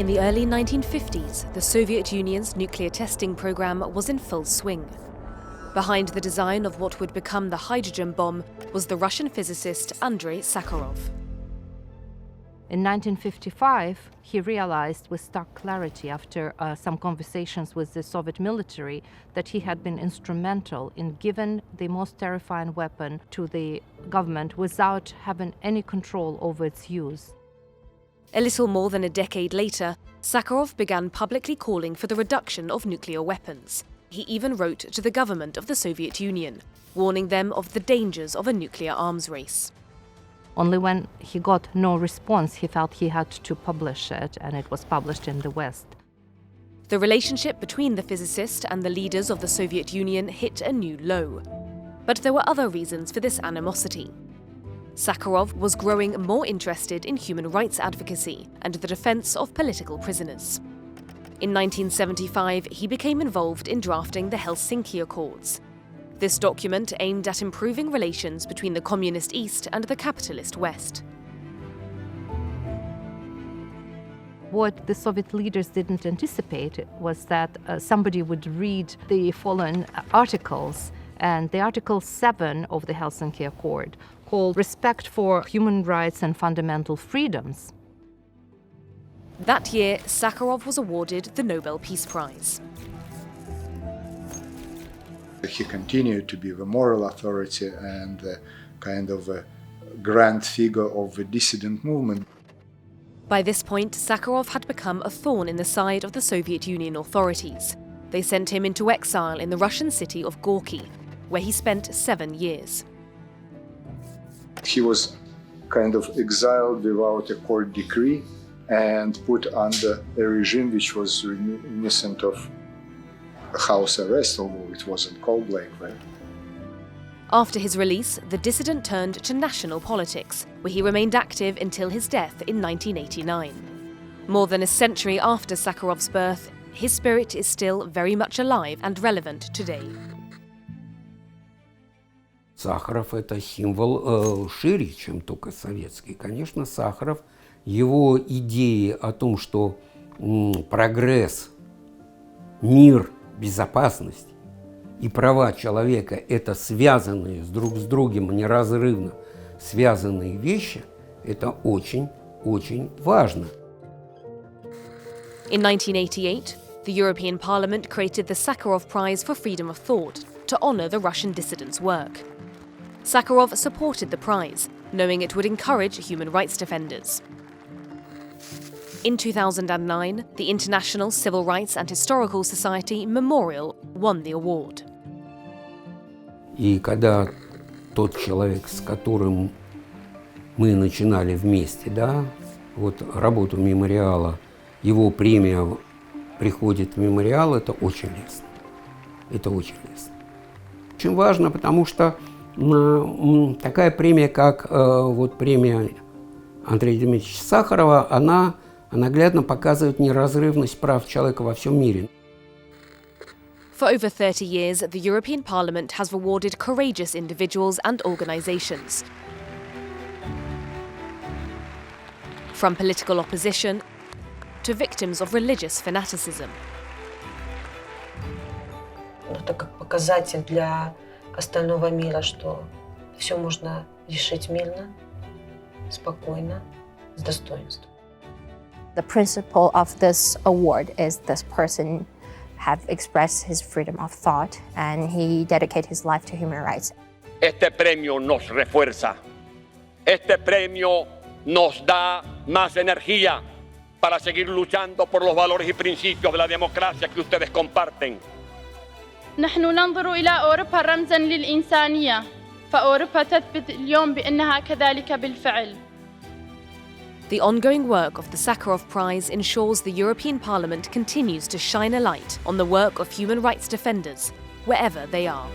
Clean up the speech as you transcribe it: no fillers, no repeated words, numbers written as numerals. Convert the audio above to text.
In the early 1950s, the Soviet Union's nuclear testing program was in full swing. Behind the design of what would become the hydrogen bomb was the Russian physicist Andrej Saharov. In 1955, he realized with stark clarity after some conversations with the Soviet military that he had been instrumental in giving the most terrifying weapon to the government without having any control over its use. A little more than a decade later, Sakharov began publicly calling for the reduction of nuclear weapons. He even wrote to the government of the Soviet Union, warning them of the dangers of a nuclear arms race. Only when he got no response, he felt he had to publish it, and it was published in the West. The relationship between the physicist and the leaders of the Soviet Union hit a new low. But there were other reasons for this animosity. Sakharov was growing more interested in human rights advocacy and the defense of political prisoners. In 1975, he became involved in drafting the Helsinki Accords. This document aimed at improving relations between the communist East and the capitalist West. What the Soviet leaders didn't anticipate was that somebody would read the following articles, and the Article 7 of the Helsinki Accord, called Respect for Human Rights and Fundamental Freedoms. That year, Sakharov was awarded the Nobel Peace Prize. He continued to be the moral authority and kind of a grand figure of the dissident movement. By this point, Sakharov had become a thorn in the side of the Soviet Union authorities. They sent him into exile in the Russian city of Gorky, where he spent 7 years. He was kind of exiled without a court decree and put under a regime which was reminiscent of a house arrest, although it wasn't called like that. After his release, the dissident turned to national politics, where he remained active until his death in 1989. More than a century after Sakharov's birth, his spirit is still very much alive and relevant today. Сахаров – это символ шире, чем только советский. Конечно, Сахаров, его идеи о том, что прогресс, мир, безопасность и права человека – это связанные друг с другом, неразрывно связанные вещи, это очень важно. In 1988, the European Parliament created the Sakharov Prize for Freedom of Thought to honor the Russian dissident's work. Sakharov supported the prize, knowing it would encourage human rights defenders. In 2009, the International Civil Rights and Historical Society Memorial won the award. И когда тот человек, с которым мы начинали вместе, да, вот работу мемориала, его премия приходит в мемориал, это очень лестно. Это очень лестно. Очень важно, потому что такая премия, как вот премия Андрея Дмитриевича Сахарова, она наглядно показывает неразрывность прав человека во всем мире. For over 30 years, the European Parliament has rewarded courageous individuals and organizations. From political opposition to victims of religious fanaticism. Это как показатель для остального мира, что все можно решить мирно, спокойно, с достоинством. The principle of this award is this person have expressed his freedom of thought and he dedicated his life to human rights. Este premio nos refuerza. Este premio nos da más energía para seguir luchando por los valores y principios de la democracia que ustedes comparten. نحن ننظر إلى أوروبا رمزاً للإنسانية، فأوروبا تثبت اليوم بأنها كذلك بالفعل. The ongoing work of the Sakharov Prize ensures the European Parliament continues to shine a light on the work of human rights defenders, wherever they are.